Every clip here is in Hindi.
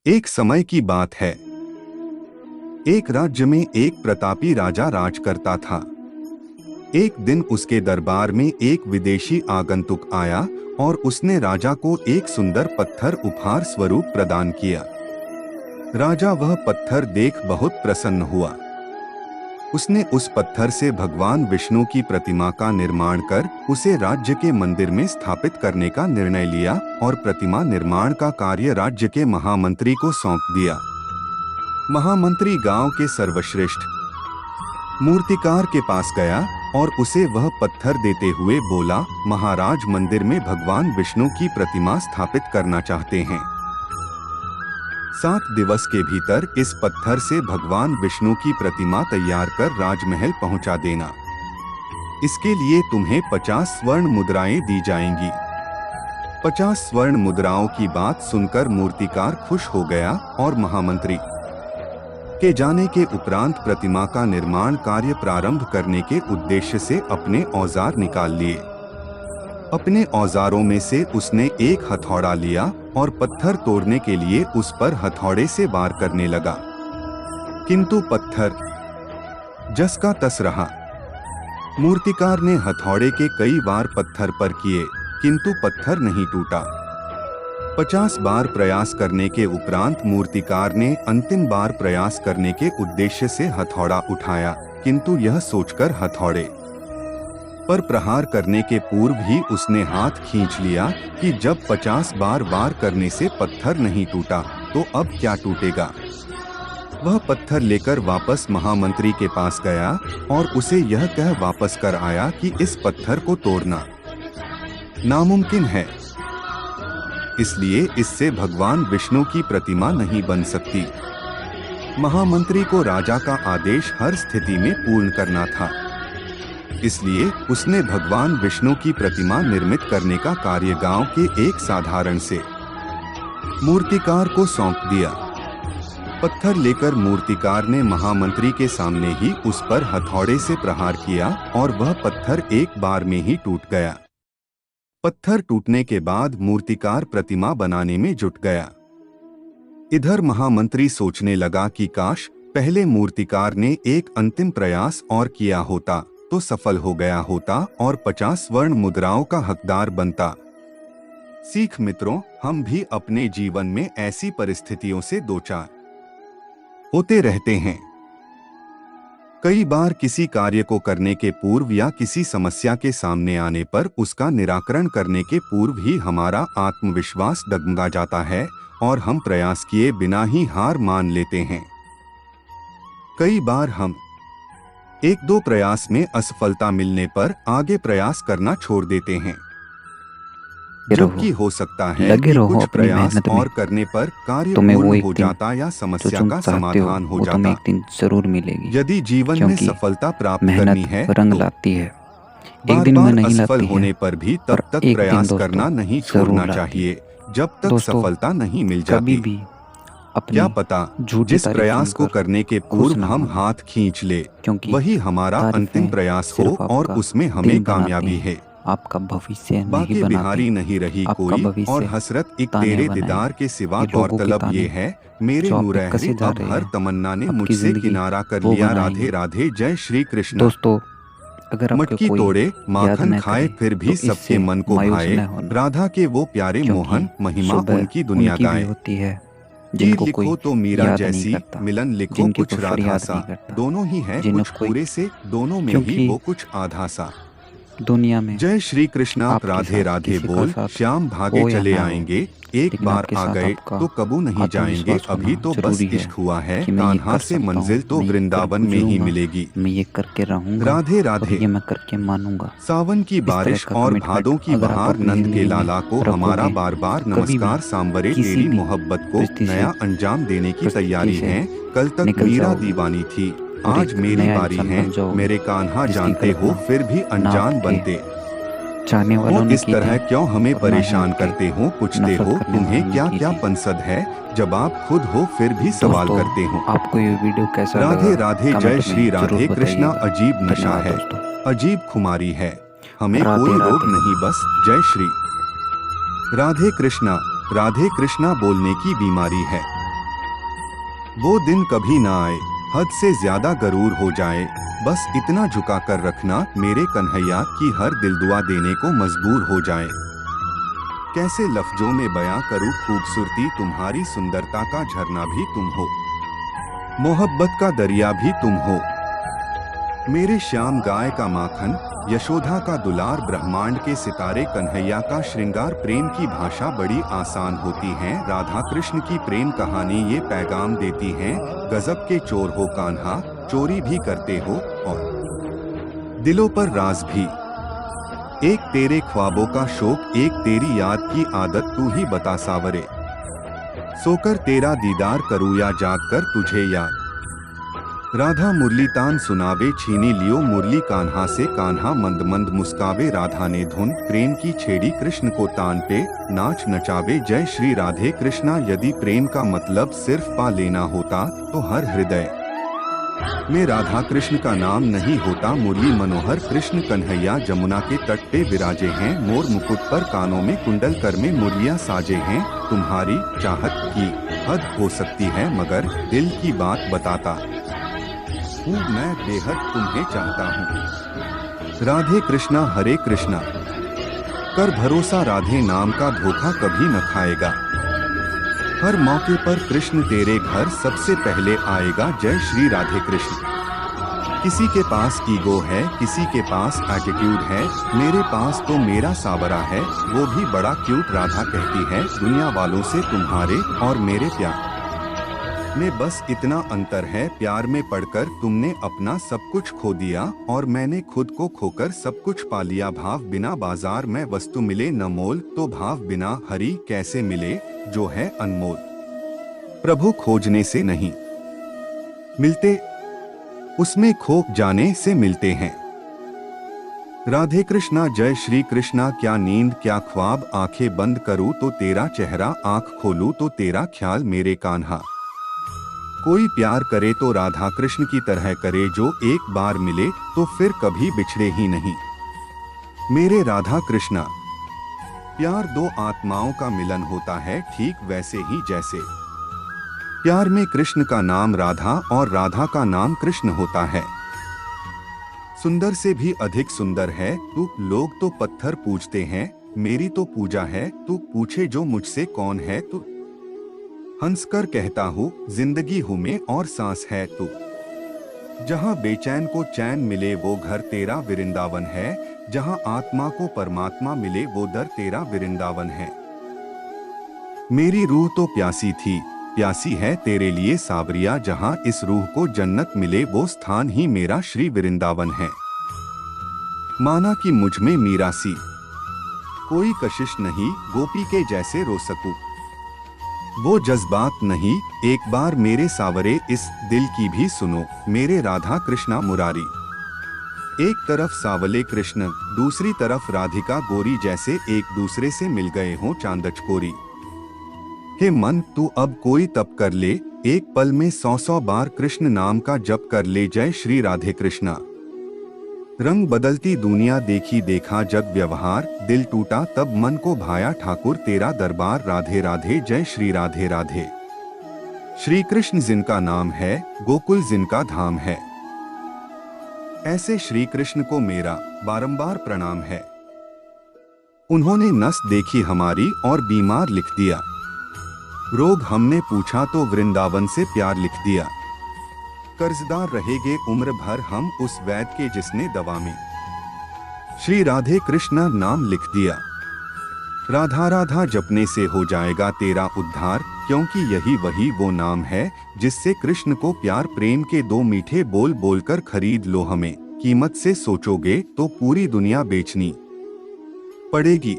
एक समय की बात है। एक राज्य में एक प्रतापी राजा राज करता था। एक दिन उसके दरबार में एक विदेशी आगंतुक आया और उसने राजा को एक सुंदर पत्थर उपहार स्वरूप प्रदान किया। राजा वह पत्थर देख बहुत प्रसन्न हुआ। उसने उस पत्थर से भगवान विष्णु की प्रतिमा का निर्माण कर उसे राज्य के मंदिर में स्थापित करने का निर्णय लिया और प्रतिमा निर्माण का कार्य राज्य के महामंत्री को सौंप दिया। महामंत्री गांव के सर्वश्रेष्ठ मूर्तिकार के पास गया और उसे वह पत्थर देते हुए बोला, महाराज मंदिर में भगवान विष्णु की प्रतिमा स्थापित करना चाहते हैं। 7 दिवस के भीतर इस पत्थर से भगवान विष्णु की प्रतिमा तैयार कर राजमहल पहुंचा देना। इसके लिए तुम्हें 50 स्वर्ण मुद्राएं दी जाएंगी। 50 स्वर्ण मुद्राओं की बात सुनकर मूर्तिकार खुश हो गया और महामंत्री के जाने के उपरांत प्रतिमा का निर्माण कार्य प्रारंभ करने के उद्देश्य से अपने औजार निकाल लिए। अपने औजारों में से उसने एक हथौड़ा लिया और पत्थर तोड़ने के लिए उस पर हथौड़े से वार करने लगा, किंतु पत्थर जस का तस रहा। मूर्तिकार ने हथौड़े के कई वार पत्थर पर किए, किंतु पत्थर नहीं टूटा। 50 बार प्रयास करने के उपरांत मूर्तिकार ने अंतिम बार प्रयास करने के उद्देश्य से हथौड़ा उठाया, किंतु यह सोचकर हथौड़े पर प्रहार करने के पूर्व ही उसने हाथ खींच लिया कि जब 50 बार वार करने से पत्थर नहीं टूटा तो अब क्या टूटेगा। वह पत्थर लेकर वापस महामंत्री के पास गया और उसे यह कह वापस कर आया कि इस पत्थर को तोड़ना नामुमकिन है, इसलिए इससे भगवान विष्णु की प्रतिमा नहीं बन सकती। महामंत्री को राजा का आदेश हर स्थिति में पूर्ण करना था, इसलिए उसने भगवान विष्णु की प्रतिमा निर्मित करने का कार्य गांव के एक साधारण से मूर्तिकार को सौंप दिया। पत्थर लेकर मूर्तिकार ने महामंत्री के सामने ही उस पर हथौड़े से प्रहार किया और वह पत्थर एक बार में ही टूट गया। पत्थर टूटने के बाद मूर्तिकार प्रतिमा बनाने में जुट गया। इधर महामंत्री सोचने लगा कि काश पहले मूर्तिकार ने एक अंतिम प्रयास और किया होता तो सफल हो गया होता और 50 स्वर्ण मुद्राओं का हकदार बनता। सीख मित्रों, हम भी अपने जीवन में ऐसी परिस्थितियों से दो चार होते रहते हैं। कई बार किसी कार्य को करने के पूर्व या किसी समस्या के सामने आने पर उसका निराकरण करने के पूर्व ही हमारा आत्मविश्वास डगमगा जाता है और हम प्रयास किए बिना ही हार मान लेते हैं। कई बार हम 1-2 प्रयास में असफलता मिलने पर आगे प्रयास करना छोड़ देते हैं, जबकि हो सकता है कि कुछ प्रयास और करने पर कार्य पूर्ण हो जाता या समस्या का समाधान हो जाता। एक दिन जरूर मिलेगी। यदि जीवन में सफलता प्राप्त करनी है रंग तो लाती है, एक दिन में नहीं असफल लाती होने है, पर भी तब तक प्रयास करना नहीं छोड़ना चाहिए जब तक सफलता नहीं मिल जाती। क्या पता जिस प्रयास को करने के पूर्व हम हाथ खींच ले वही हमारा अंतिम प्रयास हो और उसमें हमें कामयाबी है। आपका भविष्य बाकी बिहारी नहीं रही कोई और हसरत एक तेरे दीदार के सिवा। गौरतलब ये है मेरे नूर अब हर तमन्ना ने मुझसे किनारा कर लिया। राधे राधे, जय श्री कृष्ण। दोस्तों, अगर मटकी तोड़े माखन खाए फिर भी सबके मन को भाए, राधा के वो प्यारे मोहन महिमा उनकी दुनिया गाए। होती है जिनको लिखो तो मीरा जैसी, मिलन लिखो कुछ राधा सा, दोनों ही है कुछ पूरे से, दोनों में ही वो कुछ आधा सा। दुनिया में जय श्री कृष्णा। राधे राधे बोल, श्याम भागे चले आएंगे, एक बार आ गए तो कबू नहीं जाएंगे। अभी तो बस इश्क हुआ है, कान्हा से मंजिल तो वृंदावन में ही मिलेगी। मैं ये करके रहूंगा, राधे राधे, ये मैं करके मानूंगा। सावन की बारिश और भादों की बहार, नंद के लाला को हमारा बार बार नमस्कार। सांबरे तेरी मोहब्बत को नया अंजाम देने की तैयारी है। कल तक मीरा दीवानी थी, आज मेरी बारी है। मेरे कान्हा जानते हो फिर भी अनजान बनते हो। इस तरह क्यों हमें परेशान करते हो, पूछते हो तुम्हें क्या क्या पंसद है, जब आप खुद हो फिर भी सवाल करते हो। आपको ये वीडियो कैसा लगा? राधे राधे, जय श्री राधे कृष्णा। अजीब नशा है, अजीब खुमारी है, हमें कोई रोग नहीं बस जय श्री राधे कृष्णा। राधे कृष्णा बोलने की बीमारी है। वो दिन कभी ना आए, हद से ज्यादा गरूर हो जाए, बस इतना झुका कर रखना मेरे कन्हैया की हर दिल दुआ देने को मजबूर हो जाए। कैसे लफ्जों में बयां करूं खूबसूरती तुम्हारी, सुंदरता का झरना भी तुम हो, मोहब्बत का दरिया भी तुम हो। मेरे श्याम गाय का माखन, यशोदा का दुलार, ब्रह्मांड के सितारे, कन्हैया का श्रृंगार। प्रेम की भाषा बड़ी आसान होती है, राधा कृष्ण की प्रेम कहानी ये पैगाम देती है। गजब के चोर हो कान्हा, चोरी भी करते हो और दिलों पर राज भी। एक तेरे ख्वाबों का शौक, एक तेरी याद की आदत, तू ही बता सावरे, सोकर तेरा दीदार करूँ या जाग कर तुझे याद। राधा मुरली तान सुनावे, छीनी लियो मुरली कान्हा से, कान्हा मंद मंद मुस्कावे। राधा ने धुन प्रेम की छेड़ी, कृष्ण को तान पे नाच नचावे। जय श्री राधे कृष्णा। यदि प्रेम का मतलब सिर्फ पा लेना होता तो हर हृदय में राधा कृष्ण का नाम नहीं होता। मुरली मनोहर कृष्ण कन्हैया जमुना के तट पे विराजे हैं, मोर मुकुट पर कानों में कुंडल, कर में मुरलियां साजे हैं। तुम्हारी चाहत की हद हो सकती है, मगर दिल की बात बताता हूँ मैं, बेहद तुम्हें चाहता हूँ। राधे कृष्णा हरे कृष्णा। कर भरोसा, राधे नाम का धोखा कभी न खाएगा। हर मौके पर कृष्ण तेरे घर सबसे पहले आएगा। जय श्री राधे कृष्ण। किसी के पास ईगो है, किसी के पास एटीट्यूड है, मेरे पास तो मेरा सावरा है, वो भी बड़ा क्यूट। राधा कहती है दुनिया वालों से तुम्हारे और मेरे प्यार में बस इतना अंतर है, प्यार में पड़कर तुमने अपना सब कुछ खो दिया और मैंने खुद को खोकर सब कुछ पा लिया। भाव बिना बाजार में वस्तु मिले न मोल, तो भाव बिना हरि कैसे मिले जो है अनमोल। प्रभु खोजने से नहीं मिलते, उसमें खो जाने से मिलते हैं। राधे कृष्णा। जय श्री कृष्णा। क्या नींद क्या ख्वाब, आंखें बंद करूं तो तेरा चेहरा, आंख खोलूं तो तेरा ख्याल मेरे कान्हा। कोई प्यार करे तो राधा कृष्ण की तरह करे, जो एक बार मिले तो फिर कभी बिछड़े ही नहीं मेरे राधा कृष्णा। प्यार दो आत्माओं का मिलन होता है, ठीक वैसे ही जैसे प्यार में कृष्ण का नाम राधा और राधा का नाम कृष्ण होता है। सुंदर से भी अधिक सुंदर है तू, लोग तो पत्थर पूजते हैं, मेरी तो पूजा है तू। पूछे जो मुझसे कौन है तू, हंसकर कहता हूँ जिंदगी हूँ मैं और सांस है तू। जहाँ बेचैन को चैन मिले वो घर तेरा वृंदावन है, जहाँ आत्मा को परमात्मा मिले वो दर तेरा वृंदावन है। मेरी रूह तो प्यासी थी, प्यासी है तेरे लिए सावरिया, जहाँ इस रूह को जन्नत मिले वो स्थान ही मेरा श्री वृंदावन है। माना कि मुझ में मीरा सी कोई कशिश नहीं, गोपी के जैसे रो सकूं वो जज्बात नहीं, एक बार मेरे सावरे इस दिल की भी सुनो, मेरे राधा कृष्णा मुरारी। एक तरफ सावले कृष्ण, दूसरी तरफ राधिका गोरी, जैसे एक दूसरे से मिल गए हों चांदचकोरी। हे मन तू अब कोई तप कर ले, एक पल में 100 बार कृष्ण नाम का जप कर ले। जय श्री राधे कृष्णा। रंग बदलती दुनिया देखी देखा जग व्यवहार, दिल टूटा तब मन को भाया ठाकुर तेरा दरबार। राधे राधे। जय श्री राधे राधे। श्री कृष्ण जिनका नाम है, गोकुल जिनका धाम है, ऐसे श्री कृष्ण को मेरा बारंबार प्रणाम है। उन्होंने नस देखी हमारी और बीमार लिख दिया, रोग हमने पूछा तो वृंदावन से प्यार लिख दिया। कर्जदार रहेंगे उम्र भर हम उस वैद्य के जिसने दवा में श्री राधे कृष्ण नाम लिख दिया। राधा राधा जपने से हो जाएगा तेरा उद्धार, क्योंकि यही वही वो नाम है जिससे कृष्ण को प्यार। प्रेम के दो मीठे बोल बोलकर खरीद लो हमें, कीमत से सोचोगे तो पूरी दुनिया बेचनी पड़ेगी।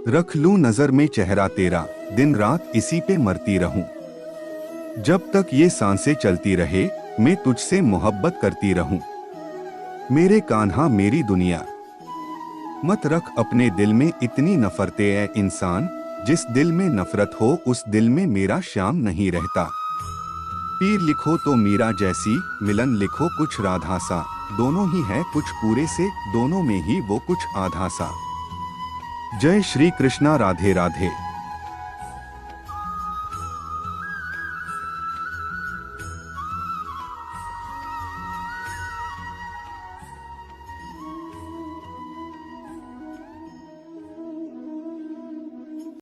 रख लूं नजर में चेहरा तेरा, दिन रात इसी पे मरती रहूं। जब तक ये सांसें चलती रहे मैं तुझसे मोहब्बत करती रहूं। मेरे कान्हा मेरी दुनिया, मत रख अपने दिल में इतनी नफरतें ऐ इंसान। जिस दिल में नफरत हो उस दिल में मेरा श्याम नहीं रहता। पीर लिखो तो मीरा जैसी, मिलन लिखो कुछ राधा सा। दोनों ही है कुछ पूरे से, दोनों में ही वो कुछ आधा सा। जय श्री कृष्णा। राधे राधे।